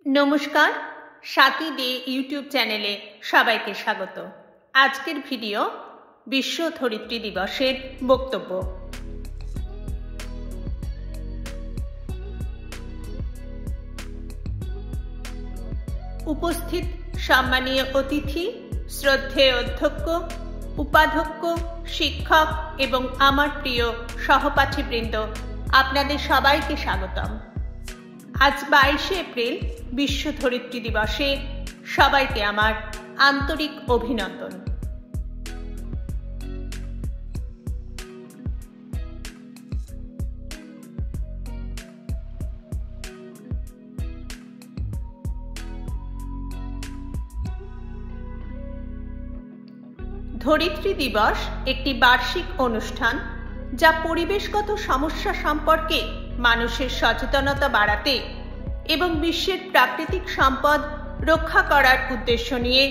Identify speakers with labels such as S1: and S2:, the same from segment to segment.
S1: নমস্কার, সাথী day YouTube চ্যানেলে সবাইকে স্বাগত। আজকের ভিডিও বিশ্ব ধরিত্রী দিবসের বক্তব্য। উপস্থিত সম্মানীয় অতিথি, শ্রদ্ধেয় অধ্যক্ষ, উপাধ্যক্ষ, শিক্ষক এবং আমার প্রিয় সহপাঠীবৃন্দ, আপনাদের সবাইকে স্বাগতম। আজ 22শে এপ্রিল বিশ্ব ধরিত্রী দিবসে সবাইকে আমার আন্তরিক অভিনন্দন। ধরিত্রী দিবস একটি বার্ষিক অনুষ্ঠান যা পরিবেশগত সমস্যা সম্পর্কে মানুষের সচেতনতা বাড়াতে এবং বিশ্বের প্রাকৃতিক সম্পদ রক্ষা করার উদ্দেশ্য নিয়ে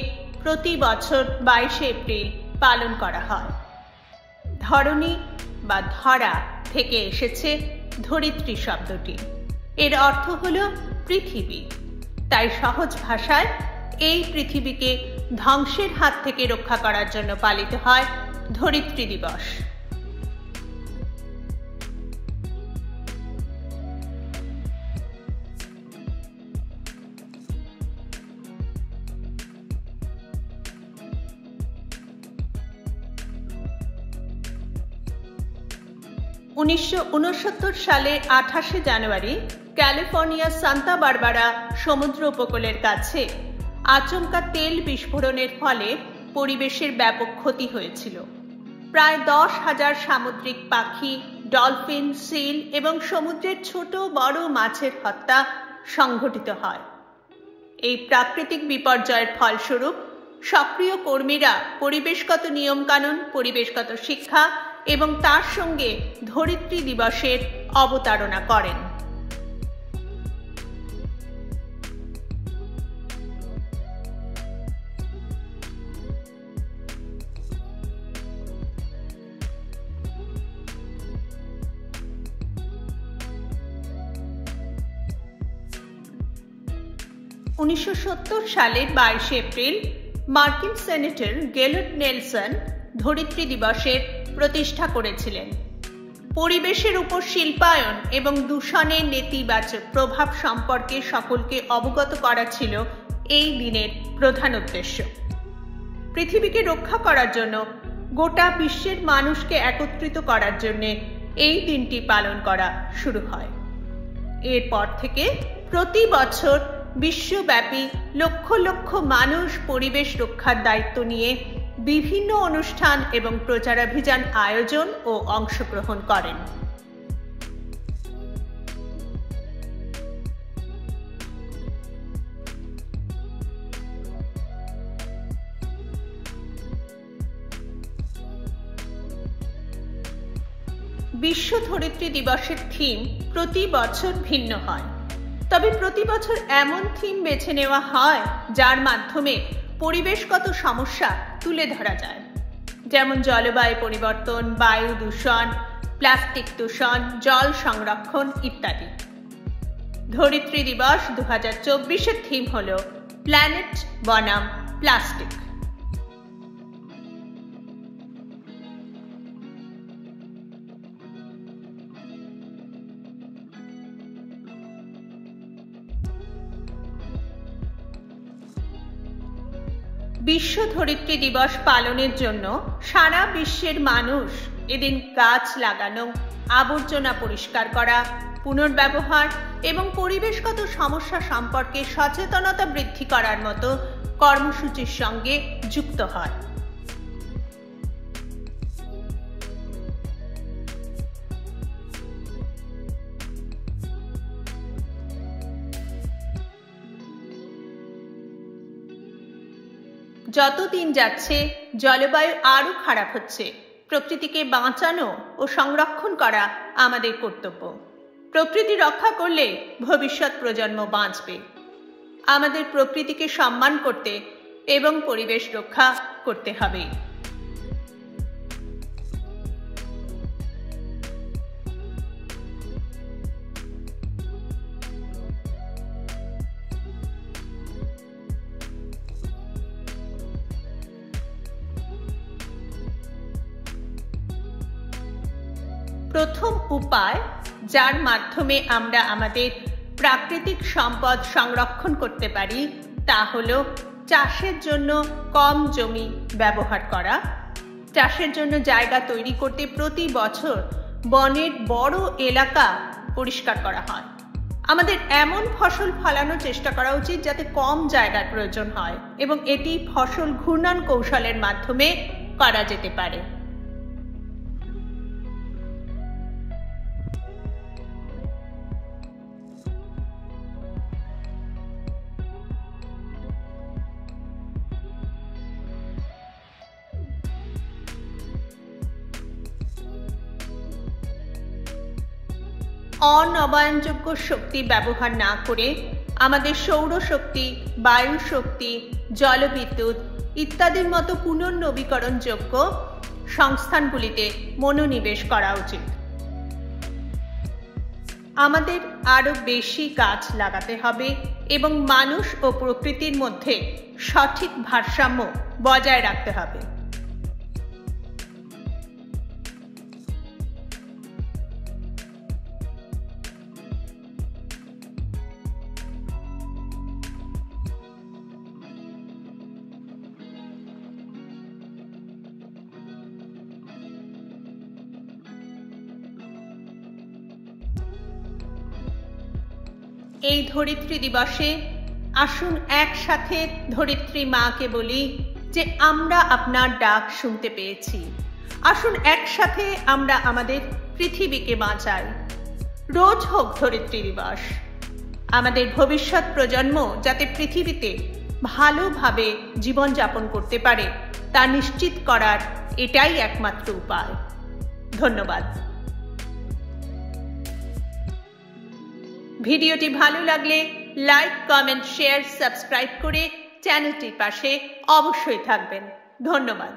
S1: প্রতি বছর 22শে এপ্রিল পালন করা হয়। ধরণী বা ধরা থেকে এসেছে ধরিত্রী শব্দটি। এর অর্থ হল পৃথিবী। তাই সহজ ভাষায় এই পৃথিবীকে ধ্বংসের হাত থেকে রক্ষা করার জন্য পালিত হয় ধরিত্রী দিবস। সালে 28শে জানুয়ারি ক্যালিফোর্নিয়ার সান্তা বারবারা সমুদ্র উপকূলের কাছে আচমকা তেল বিস্ফোরণের ফলে পরিবেশের ব্যাপক ক্ষতি হয়েছিল। প্রায় 10,000 সামুদ্রিক পাখি, ডলফিন, সিল এবং সমুদ্রের ছোট বড় মাছের হত্যা সংঘটিত হয়। এই প্রাকৃতিক বিপর্যয়ের ফলস্বরূপ সক্রিয় কর্মীরা পরিবেশগত নিয়মকানুন, পরিবেশগত শিক্ষা এবং তার সঙ্গে ধরিত্রী দিবসের অবতারণা করেন। সালের 22শে এপ্রিল মার্কিন সেনেটর গেলট নেলসন ধরিত্রী দিবসের প্রতিষ্ঠা করেছিলেন। পরিবেশের উপর শিল্পায়ন এবং দূষণের নেতিবাচক প্রভাব সম্পর্কে সকলকে অবগত করা ছিল এই দিনের প্রধান উদ্দেশ্য। পৃথিবীকে রক্ষা করার জন্য গোটা বিশ্বের মানুষকে একত্রিত করার জন্য এই দিনটি পালন করা শুরু হয়। এরপর থেকে প্রতি বছর বিশ্বব্যাপী লক্ষ লক্ষ মানুষ পরিবেশ রক্ষার দায়িত্ব নিয়ে বিভিন্ন অনুষ্ঠান এবং প্রচারাভিযান আয়োজন ও অংশগ্রহণ করেন। বিশ্ব ধরিত্রী দিবসের থিম প্রতি বছর ভিন্ন হয়, তবে প্রতি বছর এমন থিম বেছে নেওয়া হয় যার মাধ্যমে পরিবেশগত সমস্যা তুলে ধরা যায়, যেমন জলবায়ু পরিবর্তন, বায়ু দূষণ, প্লাস্টিক দূষণ, জল সংরক্ষণ ইত্যাদি। ধরিত্রী দিবস 2024-এর থিম হল প্ল্যানেট বনাম প্লাস্টিক। বিশ্ব ধরিত্রী দিবস পালনের জন্য সারা বিশ্বের মানুষ এদিন গাছ লাগানো, আবর্জনা পরিষ্কার করা, পুনর্ব্যবহার এবং পরিবেশগত সমস্যা সম্পর্কে সচেতনতা বৃদ্ধি করার মতো কর্মসূচির সঙ্গে যুক্ত হয়। যত দিন যাচ্ছে জলবায়ু আরো খারাপ হচ্ছে। প্রকৃতিকে বাঁচানো ও সংরক্ষণ করা আমাদের কর্তব্য। প্রকৃতি রক্ষা করলে ভবিষ্যৎ প্রজন্ম বাঁচবে। আমাদের প্রকৃতিকে সম্মান করতে এবং পরিবেশ রক্ষা করতে হবে। প্রথম উপায় যার মাধ্যমে আমরা আমাদের প্রাকৃতিক সম্পদ সংরক্ষণ করতে পারি তা হলো চাষের জন্য কম জমি ব্যবহার করা। চাষের জন্য জায়গা তৈরি করতে প্রতি বছর বনের বড় এলাকা পরিষ্কার করা হয়। আমাদের এমন ফসল ফলানোর চেষ্টা করা উচিত যাতে কম জায়গার প্রয়োজন হয় এবং এটি ফসল ঘূর্ণন কৌশলের মাধ্যমে করা যেতে পারে। অনবায়নযোগ্য শক্তি ব্যবহার না করে আমাদের সৌরশক্তি, বায়ু শক্তি, জলবিদ্যুৎ ইত্যাদির মতো পুনর্নবীকরণযোগ্য সংস্থানগুলিতে মনোনিবেশ করা উচিত। আমাদের আরো বেশি গাছ লাগাতে হবে এবং মানুষ ও প্রকৃতির মধ্যে সঠিক ভারসাম্য বজায় রাখতে হবে। এই ধরিত্রী দিবসে আসুন একসাথে ধরিত্রী মাকে বলি যে আমরা আপনার ডাক শুনতে পেয়েছি। আসুন একসাথে আমরা আমাদের পৃথিবীকে বাঁচাই। রোজ হোক ধরিত্রী দিবস। আমাদের ভবিষ্যৎ প্রজন্ম যাতে পৃথিবীতে ভালোভাবে জীবনযাপন করতে পারে তা নিশ্চিত করার এটাই একমাত্র উপায়। ধন্যবাদ। ভিডিওটি ভালো লাগলে লাইক, কমেন্ট, শেয়ার, সাবস্ক্রাইব করে চ্যানেলটির পাশে অবশ্যই থাকবেন। ধন্যবাদ।